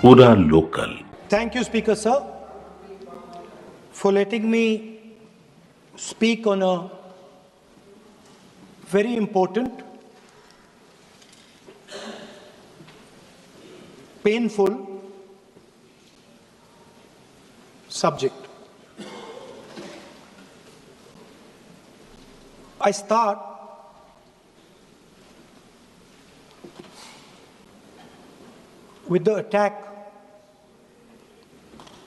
पूरा local. Thank you, Speaker Sir, for letting me speak on a very important, painful subject. I start with the attack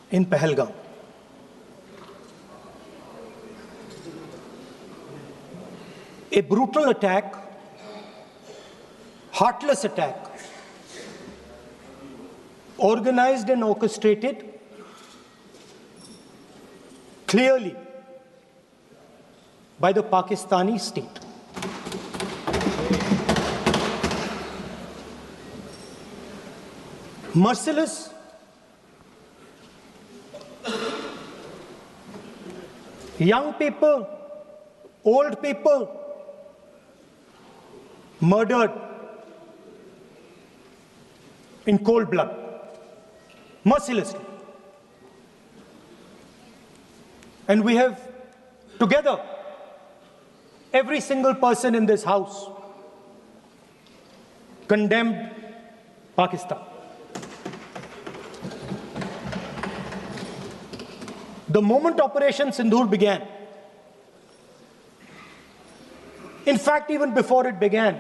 in Pahalgam. A brutal attack, heartless attack, organized and orchestrated clearly by the Pakistani state. Merciless, young people, old people, murdered in cold blood, mercilessly. And we have together, every single person in this house, condemned Pakistan. The moment Operation Sindoor began, in fact, even before it began,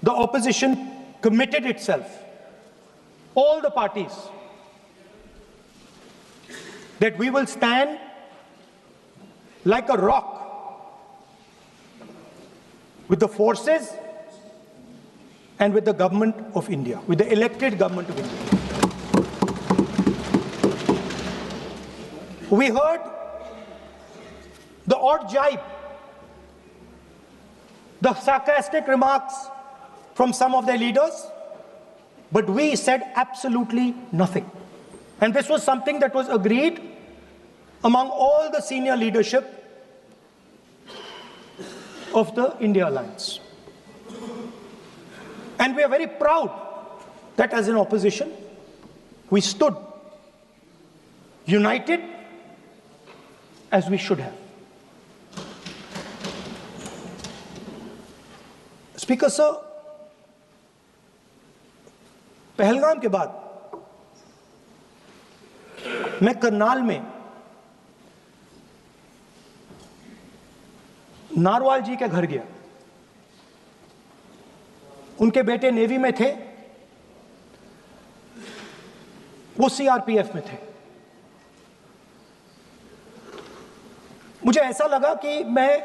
the opposition committed itself, all the parties, that we will stand like a rock with the forces and with the government of India, with the elected government of India. We heard the odd jibe, the sarcastic remarks from some of their leaders, but we said absolutely nothing. And this was something that was agreed among all the senior leadership of the India Alliance. And we are very proud that as an opposition, we stood united as we should have. Speaker Sir, Pahalgam के बाद मैं करनाल में narwhal जी के घर गया। उनके बेटे navy में थे, वो सीआरपीएफ में थे। मुझे ऐसा लगा कि मैं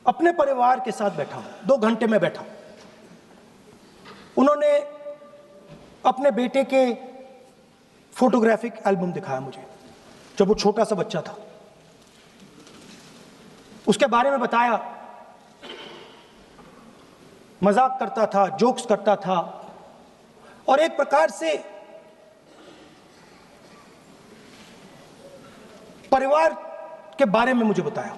अपने परिवार के साथ बैठा हूं। 2 घंटे में बैठा। उन्होंने अपने बेटे के फोटोग्राफिक एल्बम दिखाया मुझे, जब वो छोटा सा बच्चा था। उसके बारे में बताया, मजाक करता था, जोक्स करता था, और एक प्रकार से परिवार के बारे में मुझे बताया।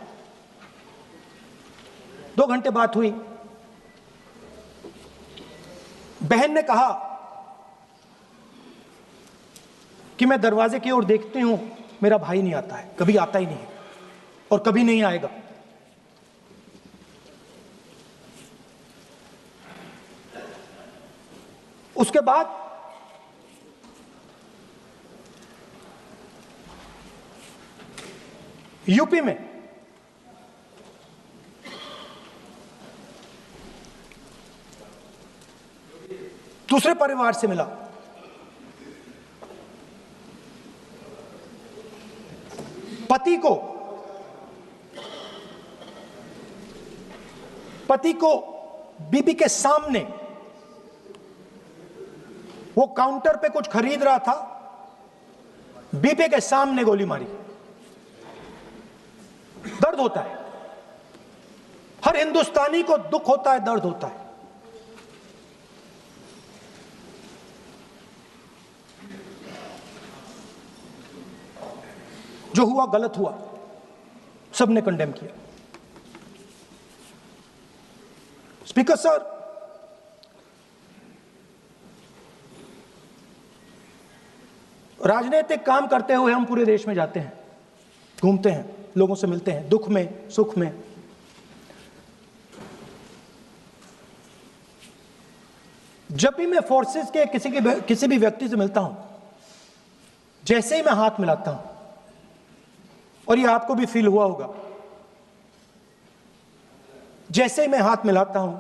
2 घंटे बात हुई। बहन ने कहा कि मैं दरवाजे की ओर देखती हूं, मेरा भाई नहीं आता है, कभी आता ही नहीं है और कभी नहीं आएगा। उसके बाद यूपी में दूसरे परिवार से मिला। पति को बीबी के सामने, वो काउंटर पे कुछ खरीद रहा था, बीबी के सामने गोली मारी। दर्द होता है, हर हिंदुस्तानी को दुख होता है, दर्द होता है। जो हुआ गलत हुआ, सबने कंडेम किया। स्पीकर सर, राजनीतिक काम करते हुए हम पूरे देश में जाते हैं, घूमते हैं, लोगों से मिलते हैं, दुख में सुख में। जब भी मैं फोर्सेस के किसी भी व्यक्ति से मिलता हूं, जैसे ही मैं हाथ मिलाता हूं, और ये आपको भी फील हुआ होगा, जैसे ही मैं हाथ मिलाता हूं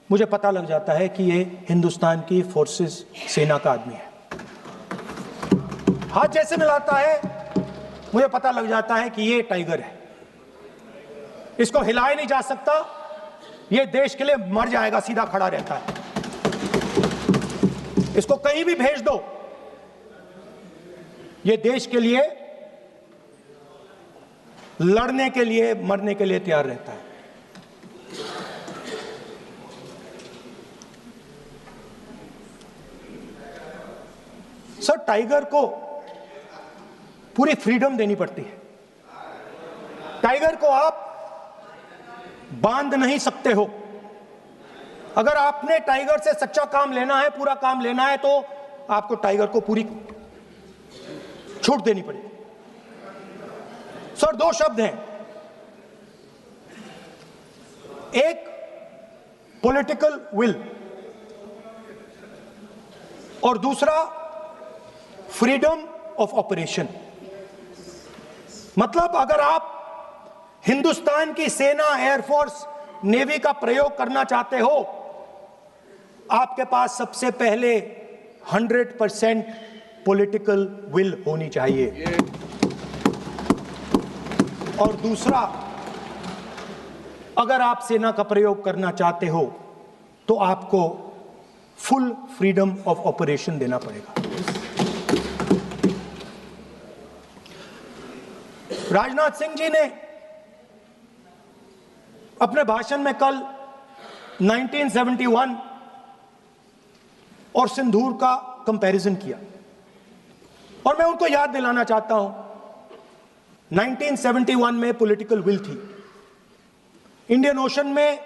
मुझे पता लग जाता है कि ये हिंदुस्तान की फोर्सेस सेना का आदमी है। हाथ जैसे मिलाता है मुझे पता लग जाता है कि ये टाइगर है, इसको हिलाया नहीं जा सकता, ये देश के लिए मर जाएगा, सीधा खड़ा रहता है, इसको कहीं भी भेज दो, ये देश के लिए लड़ने के लिए, मरने के लिए तैयार रहता है। सर, टाइगर को पूरी फ्रीडम देनी पड़ती है। टाइगर को आप बांध नहीं सकते हो। अगर आपने टाइगर से सच्चा काम लेना है, पूरा काम लेना है, तो आपको टाइगर को पूरी छूट देनी पड़ेगी। सर, दो शब्द हैं, एक पॉलिटिकल विल और दूसरा फ्रीडम ऑफ ऑपरेशन। मतलब अगर आप हिंदुस्तान की सेना, एयरफोर्स, नेवी का प्रयोग करना चाहते हो, आपके पास सबसे पहले 100% पॉलिटिकल विल होनी चाहिए, और दूसरा, अगर आप सेना का प्रयोग करना चाहते हो तो आपको फुल फ्रीडम ऑफ ऑपरेशन देना पड़ेगा। राजनाथ सिंह जी ने अपने भाषण में कल 1971 और सिंदूर का कंपैरिजन किया, और मैं उनको याद दिलाना चाहता हूं, 1971 में पॉलिटिकल विल थी, इंडियन ओशन में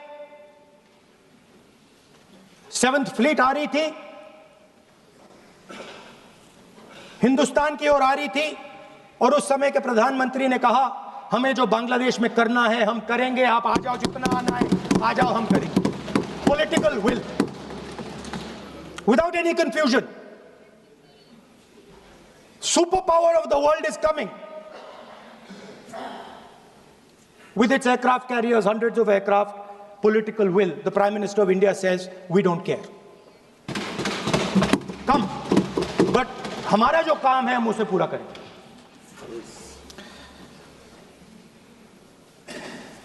7th फ्लीट आ रही थी, हिंदुस्तान की ओर आ रही थी, और उस समय के प्रधानमंत्री ने कहा, हमें जो बांग्लादेश में करना है हम करेंगे, आप आ जाओ, जितना आना है आ जाओ, हम करेंगे। Political will, without any confusion. Super power of the world is coming with its aircraft carriers, hundreds of aircraft, political will. The Prime Minister of India says, we don't care. Come. But हमारा जो काम है हम उसे पूरा करेंगे।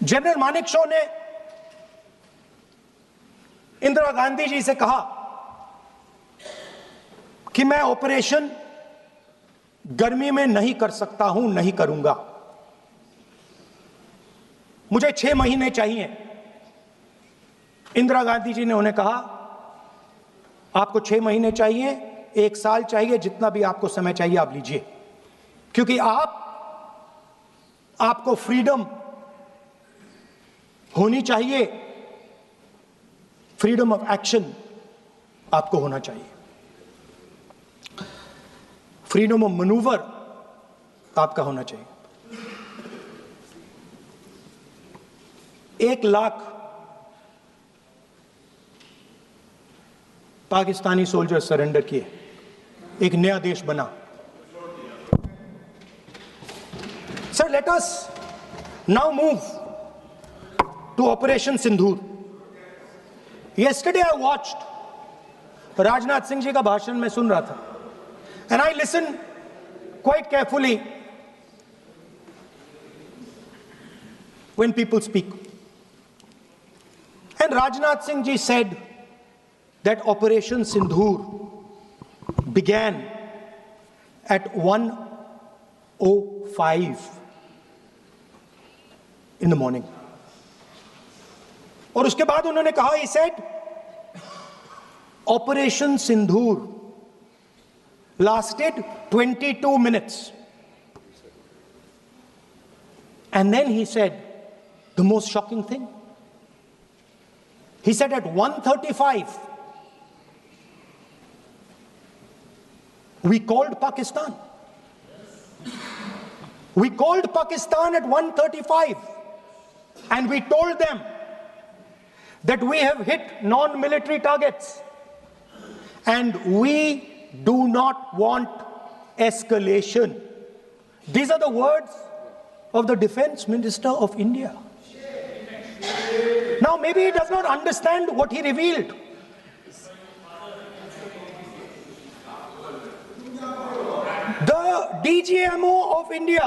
General Manekshaw ने इंदिरा गांधी जी से कहा कि मैं ऑपरेशन गर्मी में नहीं कर सकता हूं, नहीं करूंगा, मुझे 6 महीने चाहिए। इंदिरा गांधी जी ने उन्हें कहा, आपको 6 महीने चाहिए, 1 साल चाहिए, जितना भी आपको समय चाहिए आप लीजिए, क्योंकि आपको फ्रीडम होनी चाहिए, फ्रीडम ऑफ एक्शन आपको होना चाहिए, फ्रीडम ऑफ मैनूवर आपका होना चाहिए। 1 लाख पाकिस्तानी सोल्जर सरेंडर किए, एक नया देश बना। Sir, let us now move to operation Sindoor. Yesterday I watched Rajnath Singh ji का भाषण में सुन रहा था, and I listened quite carefully when people speak. And Rajnath Singh ji said that Operation Sindoor began at 1:05 in the morning. और उसके बाद उन्होंने कहा, he said, Operation Sindoor lasted 22 minutes. And then he said the most shocking thing. He said at 1:35, we called Pakistan. We called Pakistan at 1:35 and we told them that we have hit non-military targets and we do not want escalation. These are the words of the Defense Minister of India. Now maybe he does not understand what he revealed. The DGMO of India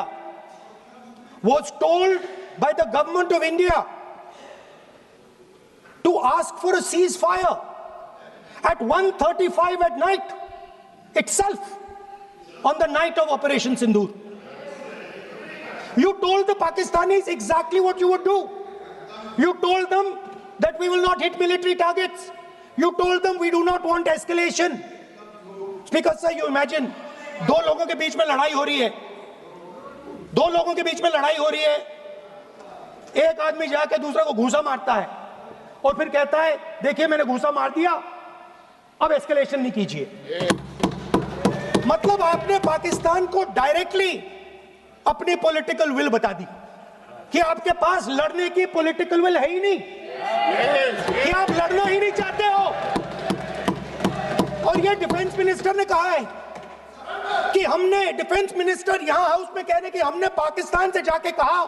was told by the government of India to ask for a ceasefire at 1:35 at night itself, on the night of Operation Sindoor. You told the Pakistanis exactly what you would do. You told them that we will not hit military targets. You told them we do not want escalation. Speaker sir, you imagine, दो लोगों के बीच में लड़ाई हो रही है, दो लोगों के बीच में लड़ाई हो रही है, एक आदमी जाके दूसरे को घूंसा मारता है और फिर कहता है देखिए मैंने घूंसा मार दिया, अब एस्केलेशन नहीं कीजिए। मतलब आपने पाकिस्तान को डायरेक्टली अपनी पॉलिटिकल विल बता दी कि आपके पास लड़ने की पॉलिटिकल विल है ही नहीं, कि आप लड़ना ही नहीं चाहते हो। और ये डिफेंस मिनिस्टर ने कहा है कि हमने, डिफेंस मिनिस्टर यहां हाउस में कह रहे कि हमने पाकिस्तान से जाके कहा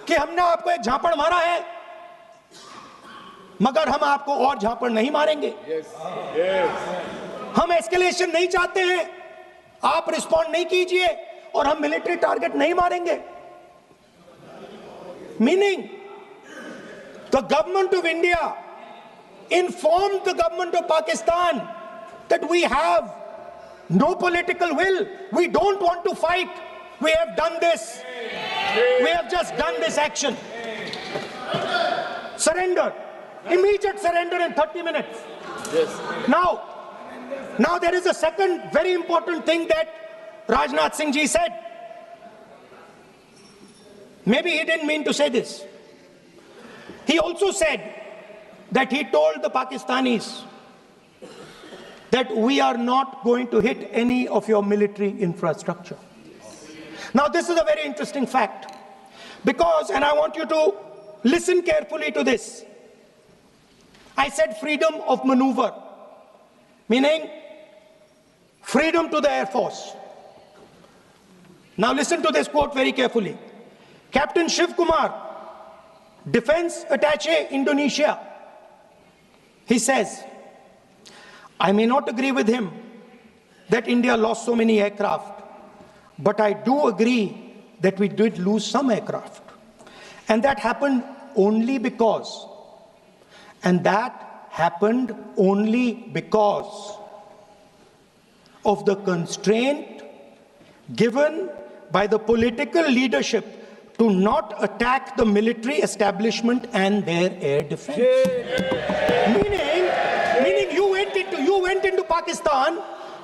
कि हमने आपको एक झापड़ मारा है मगर हम आपको और झापड़ नहीं मारेंगे। हम एस्केलेशन नहीं चाहते हैं, आप रिस्पॉन्ड नहीं कीजिए और हम मिलिट्री टारगेट नहीं मारेंगे। Meaning the government of India informed the government of Pakistan that we have no political will, we don't want to fight, we have done this, we have just done this action. Surrender, immediate surrender in 30 minutes. Yes. Now there is a second very important thing that Rajnath Singh ji said. Maybe he didn't mean to say this. He also said that he told the Pakistanis that we are not going to hit any of your military infrastructure. Now this is a very interesting fact because, and I want you to listen carefully to this. I said freedom of maneuver, meaning freedom to the Air Force. Now listen to this quote very carefully. Captain Shiv Kumar, Defense Attaché, Indonesia, he says, I may not agree with him that India lost so many aircraft, but I do agree that we did lose some aircraft. And that happened only because, of the constraint given by the political leadership to not attack the military establishment and their air defense. Meaning you went into Pakistan,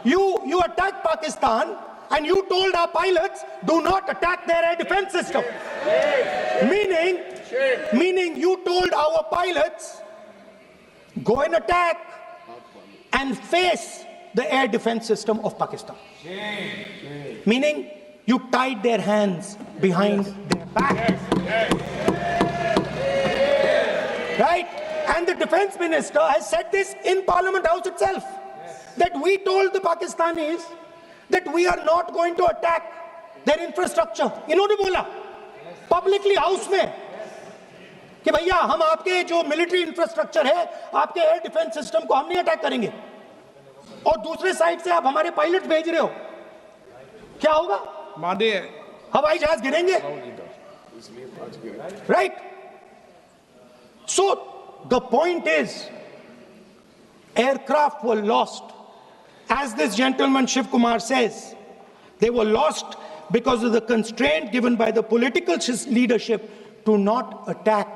you attacked Pakistan, and you told our pilots, do not attack their air defense system. Meaning you told our pilots, go and attack and face the air defense system of Pakistan. Meaning you tied their hands behind their back. Right? And the defense minister has said this in Parliament House itself, that we told the Pakistanis that we are not going to attack their infrastructure. इन्होंने बोला publicly house में कि भैया हम आपके जो military infrastructure है, आपके एयर डिफेंस सिस्टम को हम नहीं अटैक करेंगे, और दूसरे साइड से आप हमारे पायलट भेज रहे हो, क्या होगा? हवाई जहाज गिरेंगे, right? So the point is, aircraft were lost, as this gentleman Shiv Kumar says, they were lost because of the constraint given by the political leadership to not attack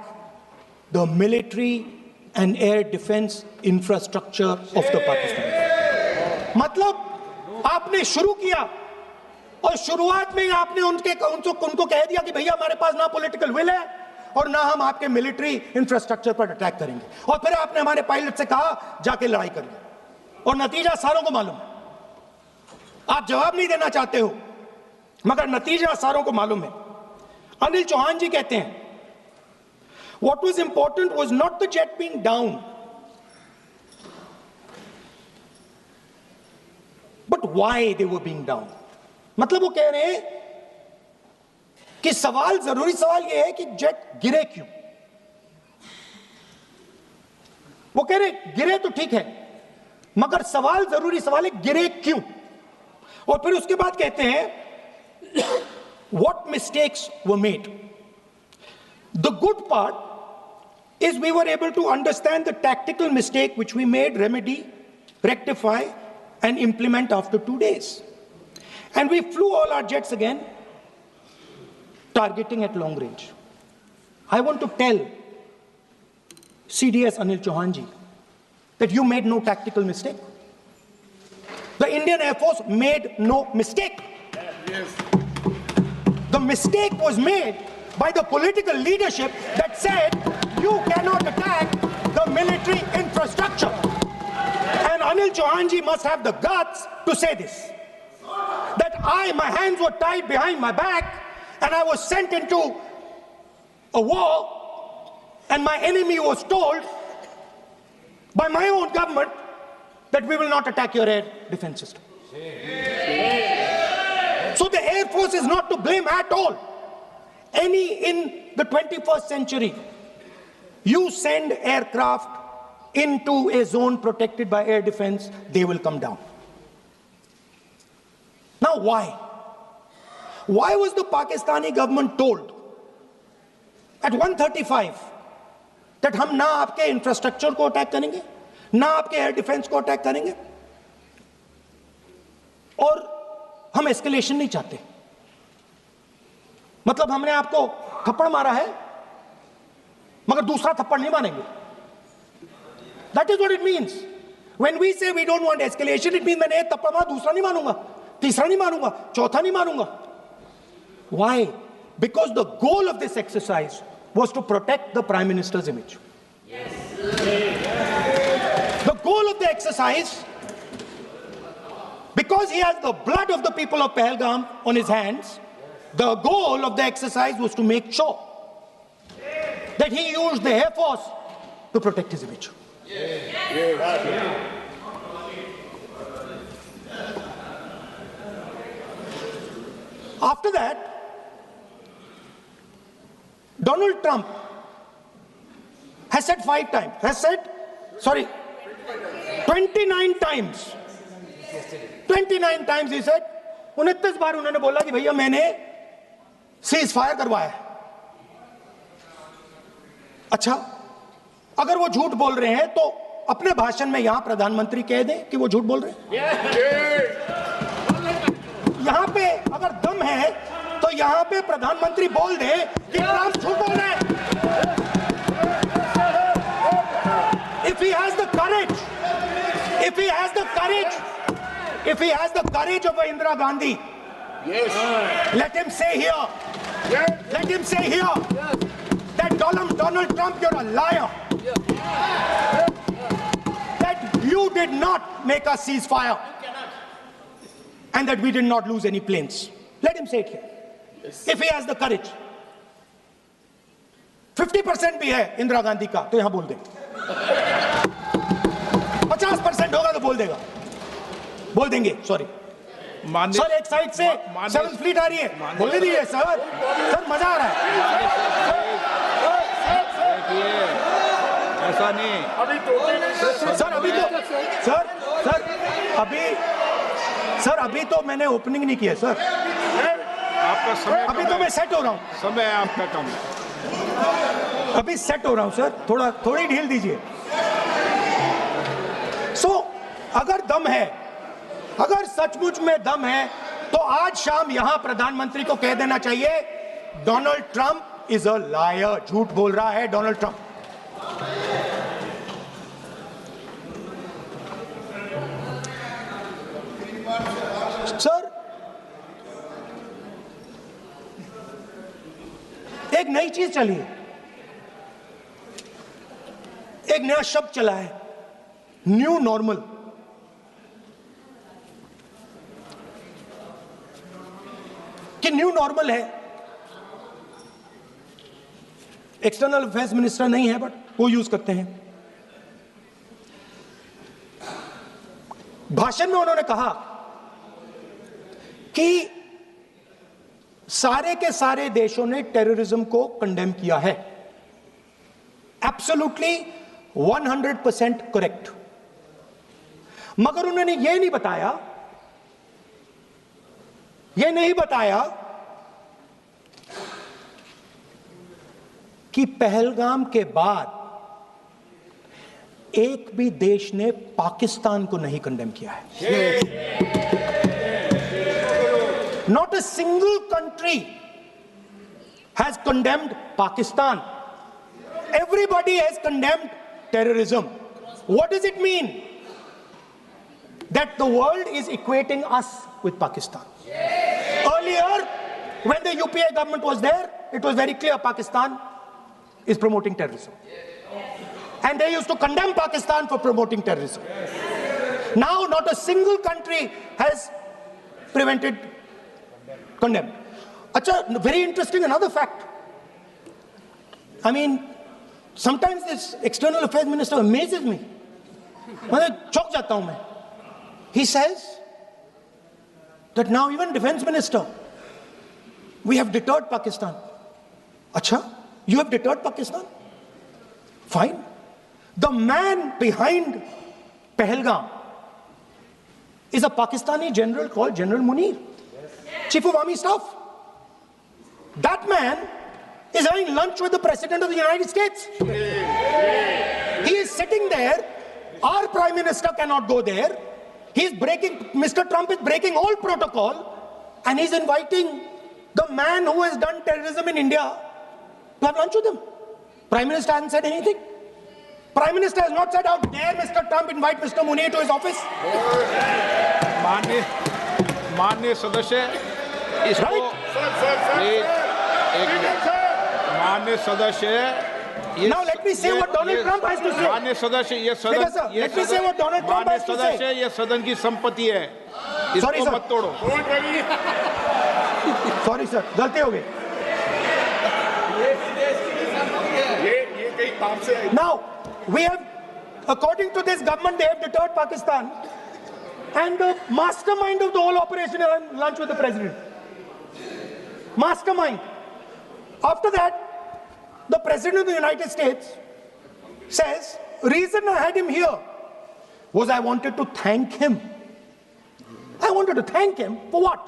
the military and air defense infrastructure of the Pakistan. मतलब आपने शुरू किया और शुरुआत में आपने उनको कह दिया कि भैया हमारे पास ना पॉलिटिकल विल है और ना हम आपके मिलिट्री इंफ्रास्ट्रक्चर पर अटैक करेंगे, और फिर आपने हमारे पायलट से कहा जाके लड़ाई करिए, और नतीजा सारों को मालूम है। आप जवाब नहीं देना चाहते हो, मगर नतीजा सारों को मालूम है। अनिल चौहान जी कहते हैं, what was important was not the jet being down, but why they were being down. मतलब वो कह रहे हैं कि सवाल, जरूरी सवाल ये है कि जेट गिरे क्यों। वो कह रहे गिरे तो ठीक है, मगर सवाल, जरूरी सवाल है गिरे क्यों। और फिर उसके बाद कहते हैं what mistakes were made. The good part is we were able to understand the tactical mistake which we made, remedy, rectify and implement after 2 days. And we flew all our jets again, targeting at long range. I want to tell CDS Anil Chauhan ji that you made no tactical mistake. The Indian Air Force made no mistake. Yes. The mistake was made by the political leadership that said you cannot attack the military infrastructure. And Anil Chauhan ji must have the guts to say this. That my hands were tied behind my back and I was sent into a war and my enemy was told by my own government that we will not attack your air defense system. So the Air Force is not to blame at all. In the 21st century, you send aircraft into a zone protected by air defense, they will come down. Now why? Why was the Pakistani government told at 1:35 that हम ना आपके infrastructure को attack करेंगे, ना आपके air defence को attack करेंगे, और हम एस्केलेशन नहीं चाहते। मतलब हमने आपको थप्पड़ मारा है मगर दूसरा थप्पड़ नहीं मारेंगे। That is what it means. When we say we don't want escalation, it means मैंने एक थप्पड़ मारा, दूसरा नहीं मारूंगा, तीसरा नहीं मारूंगा, चौथा नहीं मारूंगा। Why? Because the goal of this exercise was to protect the Prime Minister's image. Yes. The goal of the exercise, because he has the blood of the people of Pahalgam on his hands, the goal of the exercise was to make sure that he used the Air Force to protect his image. Yes. Yes. After that, Donald Trump has said 29 times. 29 times he said, 29 बार उन्होंने बोला कि भैया मैंने cease fire करवाया। अच्छा, अगर वो झूठ बोल रहे हैं तो अपने भाषण में यहां प्रधानमंत्री कह दें कि वो झूठ बोल रहे हैं। यहां पे अगर दम है तो यहां पे प्रधानमंत्री बोल दे कि ट्रंप झूठ बोल रहे हैं। If he has the courage, if he has the courage of Indira Gandhi, yes, let him say here, yes, let him say here, yes, that Donald Trump, you're a liar, yes, that you did not make us cease fire, and that we did not lose any planes. Let him say it here. Yes. If he has the courage. 50% भी है इंदिरा गांधी का तो यहां बोल दे। 50% होगा तो बोल देगा, बोल देंगे। सॉरी सर, एक साइड से 7th फ्लीट आ रही है, बोलने दीजिए सर। सर मजा आ रहा है। ऐसा नहीं सर, अभी तो मैंने ओपनिंग नहीं किया सर। आपका समय अभी तो मैं सेट हो रहा हूँ। समय आपका कम है, अभी सेट हो रहा हूं सर, थोड़ी ढील दीजिए। अगर दम है, अगर सचमुच में दम है तो आज शाम यहां प्रधानमंत्री को कह देना चाहिए Donald Trump is a liar, झूठ बोल रहा है डोनाल्ड ट्रंप। सर, एक नई चीज चली है, एक नया शब्द चला है, न्यू नॉर्मल। कि न्यू नॉर्मल है, एक्सटर्नल अफेयर्स मिनिस्टर नहीं है बट वो यूज करते हैं। भाषण में उन्होंने कहा कि सारे के सारे देशों ने टेररिज्म को कंडेम किया है। Absolutely 100% correct. मगर उन्होंने यह नहीं बताया कि पहलगाम के बाद एक भी देश ने पाकिस्तान को नहीं कंडेम किया है। Not a single country has condemned Pakistan. Everybody has condemned terrorism. What does it mean? That the world is equating us with Pakistan. Earlier, when the UPA government was there, it was very clear Pakistan is promoting terrorism. And they used to condemn Pakistan for promoting terrorism. Now, not a single country has condemned. Acha, very interesting, another fact. I mean, sometimes this external affairs minister amazes me. चौंक जाता हूं मैं. He says that now even defense minister, we have deterred Pakistan. Acha, you have deterred Pakistan? Fine. The man behind Pahalgam is a Pakistani general called General Munir, Chief of Army Staff. That man is having lunch with the President of the United States. He is sitting there. Our Prime Minister cannot go there. Mr. Trump is breaking all protocol, and he's inviting the man who has done terrorism in India to have lunch with him. Prime Minister hasn't said anything. Prime Minister has not said, how dare Mr. Trump invite Mr. Munir to his office. माननीय सदस्य, इसको माननीय सदस्य, now let me say what Donald Trump has to say. माननीय सदस्य, ये सदन, let me say what Donald Trump has to say. सदस्य, ये सदन की संपत्ति है, इसको मत तोड़ो. Sorry sir, गलती हो गई. Now we have, according to this government, they have deterred Pakistan, and the mastermind of the whole operation is having lunch with the president. Mastermind. After that, the President of the United States says, reason I had him here was I wanted to thank him. I wanted to thank him for what?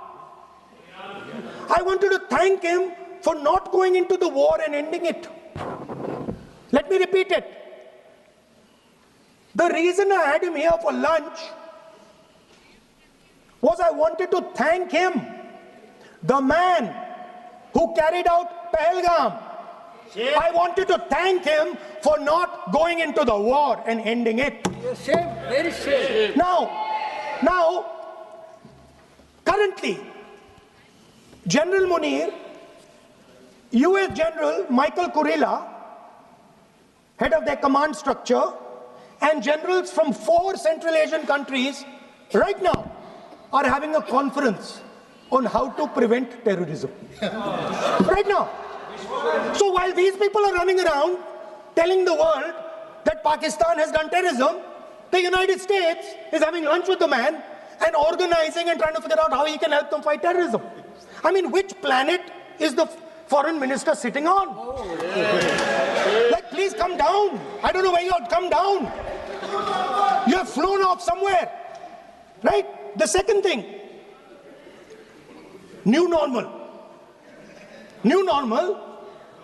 I wanted to thank him for not going into the war and ending it. Let me repeat it. The reason I had him here for lunch was I wanted to thank him, the man who carried out Pahalgam. I wanted to thank him for not going into the war and ending it. Shame, very shame. Now, currently, General Munir, US General Michael Kurilla, head of their command structure, and generals from 4 Central Asian countries right now are having a conference on how to prevent terrorism. Right now. So while these people are running around telling the world that Pakistan has done terrorism, the United States is having lunch with the man and organizing and trying to figure out how he can help them fight terrorism. I mean, which planet is the foreign minister sitting on? Like, please come down. I don't know where you are. Come down. You have flown off somewhere. Right? The second thing, new normal. New normal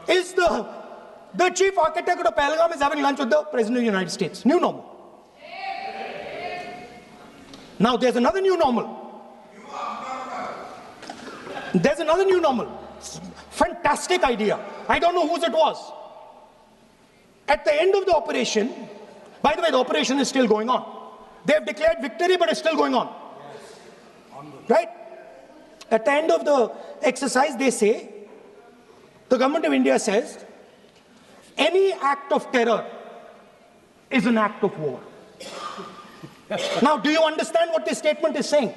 is the chief architect of Pahalgam is having lunch with the President of the United States. New normal. Now there's another new normal. There's another new normal. Fantastic idea. I don't know whose it was. At the end of the operation, by the way, the operation is still going on. They have declared victory, but it's still going on. Right? At the end of the exercise, they say, the government of India says, any act of terror is an act of war. Now, do you understand what this statement is saying?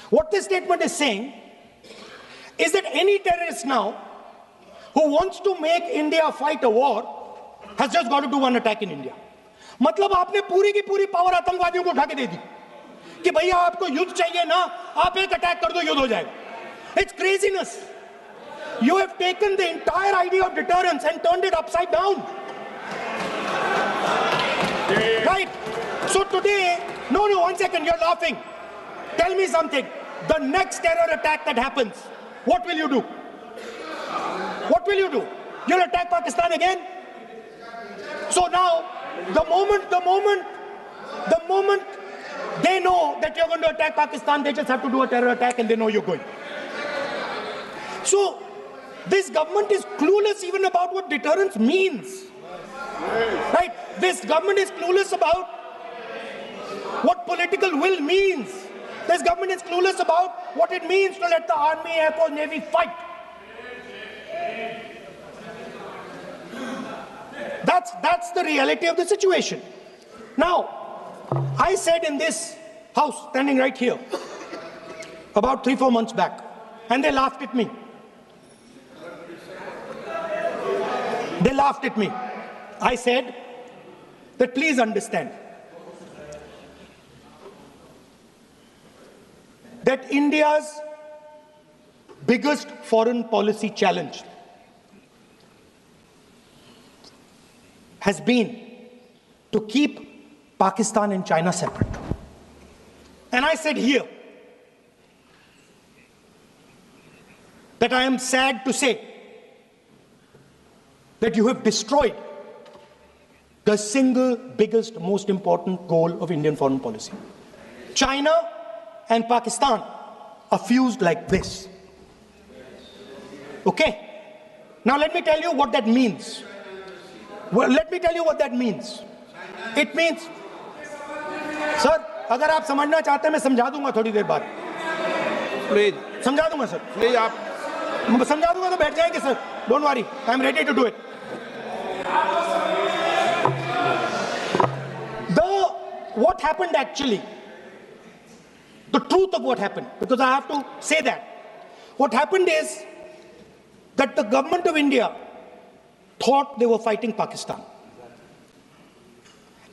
What this statement is saying is that any terrorist now who wants to make India fight a war has just got to do one attack in India. मतलब आपने पूरी की पूरी power आतंकवादियों को उठा के दे दी कि भैया आपको युद्ध चाहिए ना, आप एक अटैक कर दो, युद्ध हो जाएगा. It's craziness. You have taken the entire idea of deterrence and turned it upside down. Right? So today, no, 1 second, you're laughing. Tell me something. The next terror attack that happens, what will you do? What will you do? You'll attack Pakistan again? So now, the moment they know that you're going to attack Pakistan, they just have to do a terror attack and they know you're going. So, this government is clueless even about what deterrence means. Right? This government is clueless about what political will means. This government is clueless about what it means to let the Army, Air Force, Navy fight. That's the reality of the situation. Now, I said in this house, standing right here, about 3-4 months back, and they laughed at me. They laughed at me. I said that please understand that India's biggest foreign policy challenge has been to keep Pakistan and China separate. And I said here that I am sad to say that you have destroyed the single biggest, most important goal of Indian foreign policy. China and Pakistan are fused like this. Okay? Now let me tell you what that means. Well, let me tell you what that means. It means, sir, अगर आप समझना चाहते हैं मैं समझा दूंगा थोड़ी देर बाद. प्लीज समझा दूंगा सर. प्लीज आप समझा दूंगा तो बैठ जाएंगे sir. Don't worry, I am ready to do it. What happened actually, the truth of what happened, because I have to say that. What happened is that the government of India thought they were fighting Pakistan.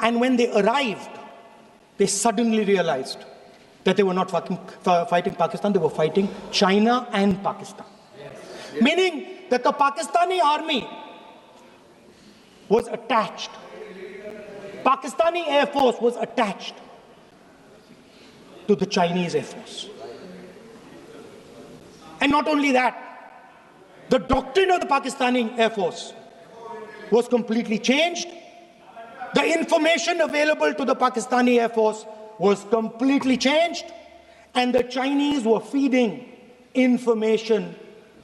And when they arrived, they suddenly realized that they were not fighting Pakistan, they were fighting China and Pakistan. Yes. Meaning that the Pakistani army was attached. Pakistani Air Force was attached to the Chinese Air Force. And not only that, the doctrine of the Pakistani Air Force was completely changed. The information available to the Pakistani Air Force was completely changed. And the Chinese were feeding information,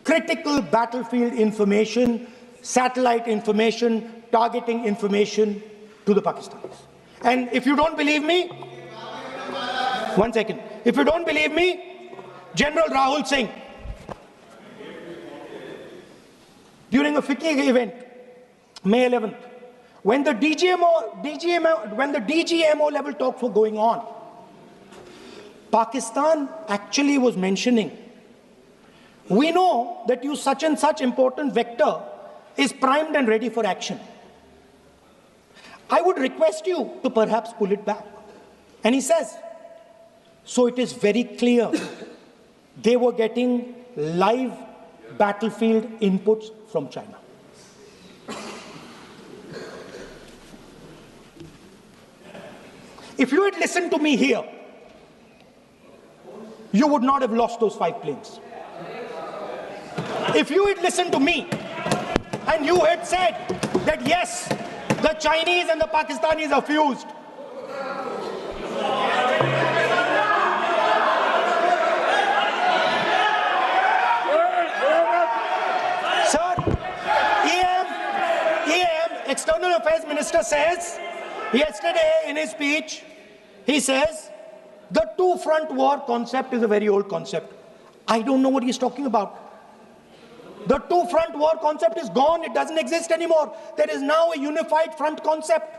critical battlefield information, satellite information, targeting information to the Pakistanis. And if you don't believe me, 1 second. If you don't believe me, General Rahul Singh, during a FICCI event, May 11th, when the DGMO level talks were going on, Pakistan actually was mentioning, we know that you such and such important vector is primed and ready for action. I would request you to perhaps pull it back. And he says, so it is very clear they were getting live battlefield inputs from China. If you had listened to me here, you would not have lost those 5 planes. If you had listened to me and you had said that yes, the Chinese and the Pakistanis are fused, sir, EM, External Affairs Minister says, yesterday in his speech, he says, the two-front war concept is a very old concept. I don't know what he's talking about. The two-front war concept is gone. It doesn't exist anymore. There is now a unified front concept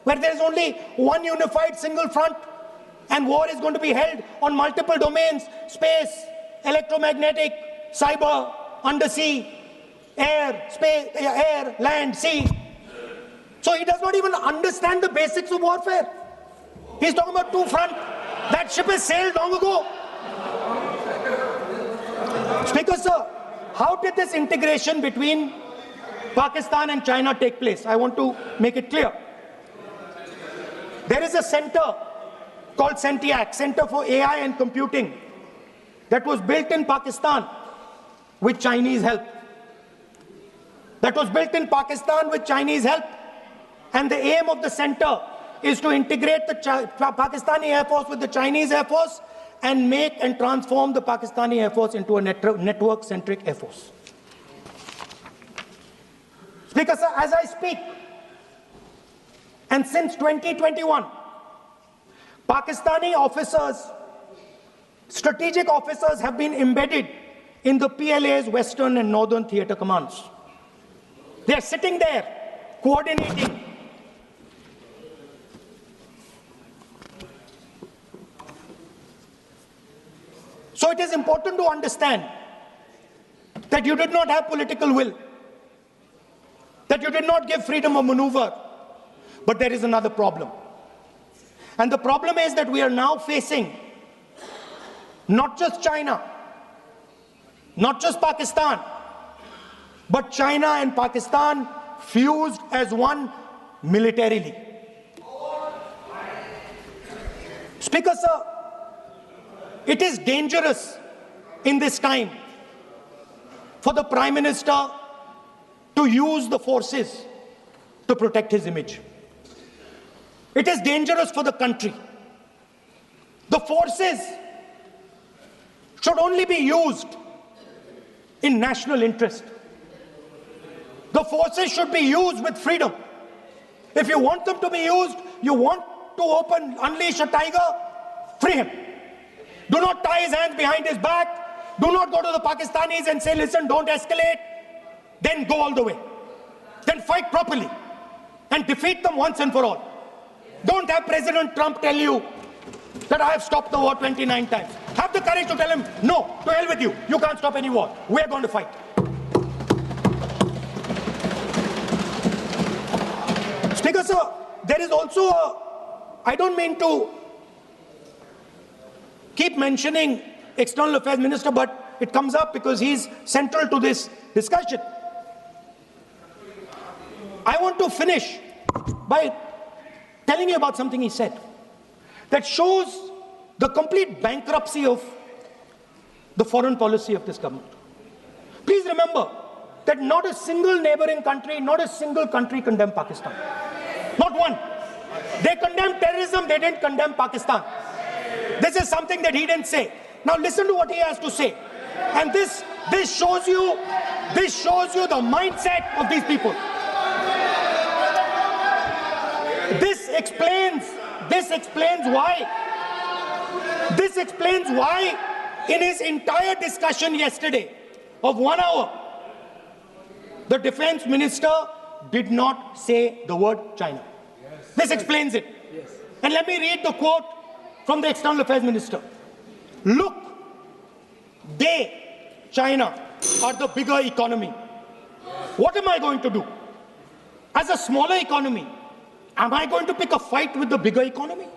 where there is only one unified single front, and war is going to be held on multiple domains: space, electromagnetic, cyber, undersea, air, space, air, land, sea. So he does not even understand the basics of warfare. He's talking about two front. That ship has sailed long ago. Speaker, sir, how did this integration between Pakistan and China take place? I want to make it clear. There is a center called CENTIAC, Center for AI and Computing, that was built in Pakistan with Chinese help. That was built in Pakistan with Chinese help. And the aim of the center is to integrate the Pakistani Air Force with the Chinese Air Force and make and transform the Pakistani Air Force into a network-centric Air Force. Speaker, sir, as I speak, and since 2021, Pakistani officers, strategic officers have been embedded in the PLA's Western and Northern Theatre Commands. They are sitting there, coordinating. So it is important to understand that you did not have political will, that you did not give freedom of maneuver, but there is another problem. And the problem is that we are now facing not just China, not just Pakistan, but China and Pakistan fused as one militarily. Speaker, sir, it is dangerous in this time for the Prime Minister to use the forces to protect his image. It is dangerous for the country. The forces should only be used in national interest. The forces should be used with freedom. If you want them to be used, you want to unleash a tiger, free him. Do not tie his hands behind his back. Do not go to the Pakistanis and say, listen, don't escalate. Then go all the way. Then fight properly and defeat them once and for all. Don't have President Trump tell you that I have stopped the war 29 times. Have the courage to tell him, no, to hell with you. You can't stop any war. We're going to fight. Speaker, sir, there is also I don't mean to keep mentioning External Affairs Minister, but it comes up because he's central to this discussion. I want to finish by telling you about something he said that shows the complete bankruptcy of the foreign policy of this government. Please remember that not a single neighboring country, not a single country condemned Pakistan. Not one. They condemned terrorism, they didn't condemn Pakistan. This is something that he didn't say. Now listen to what he has to say. And this shows you the mindset of these people. This explains why in his entire discussion yesterday of 1 hour, the defense minister did not say the word China. Yes. This explains it. Yes. And let me read the quote from the External Affairs Minister. Look, China, are the bigger economy. What am I going to do? As a smaller economy, am I going to pick a fight with the bigger economy?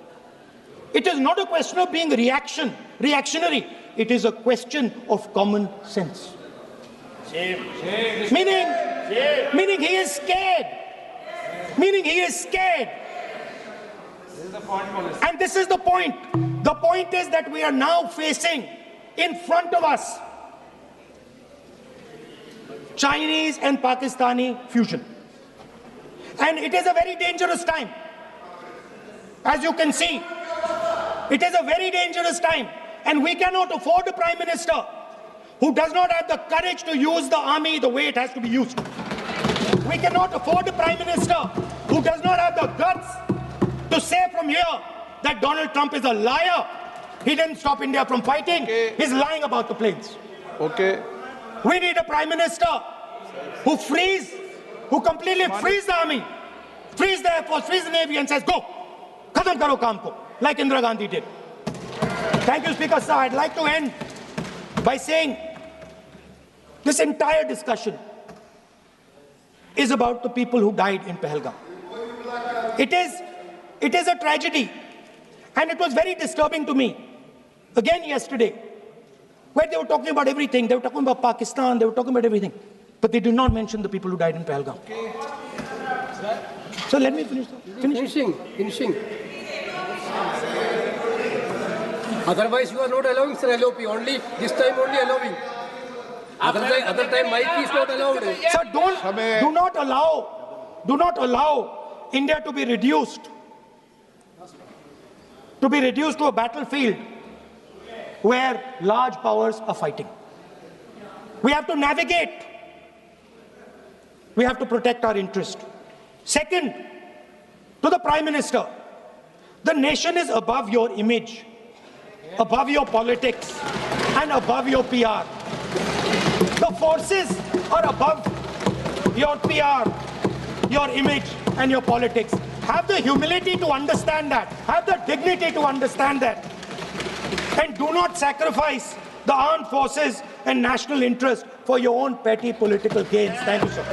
It is not a question of being reactionary. It is a question of common sense. Meaning he is scared. Meaning he is scared. And this is the point. The point is that we are now facing in front of us Chinese and Pakistani fusion. And it is a very dangerous time. As you can see, it is a very dangerous time. And we cannot afford a Prime Minister who does not have the courage to use the army the way it has to be used. We cannot afford a Prime Minister who does not have the guts to say from here that Donald Trump is a liar. He didn't stop India from fighting. Okay. He's lying about the planes. Okay. We need a Prime Minister who completely frees the army, frees the Air Force, frees the Navy and says, go, khatam karo kaam ko, like Indira Gandhi did. Thank you, Speaker, sir. I'd like to end by saying This entire discussion is about the people who died in Pahalgam. It is a tragedy, and it was very disturbing to me, again yesterday, where they were talking about everything. They were talking about Pakistan, they were talking about everything, but they did not mention the people who died in Pahalgam. So let me finish. Finishing. Otherwise, you are not allowing, sir, LOP. Only this time, only allowing. Other time, mic is not allowed. Sir, do not allow India to be reduced to a battlefield where large powers are fighting. We have to navigate. We have to protect our interest. Second, to the Prime Minister, the nation is above your image, above your politics, and above your PR. The forces are above your PR, your image, and your politics. Have the humility to understand that. Have the dignity to understand that. And do not sacrifice the armed forces and national interest for your own petty political gains. Thank you, sir.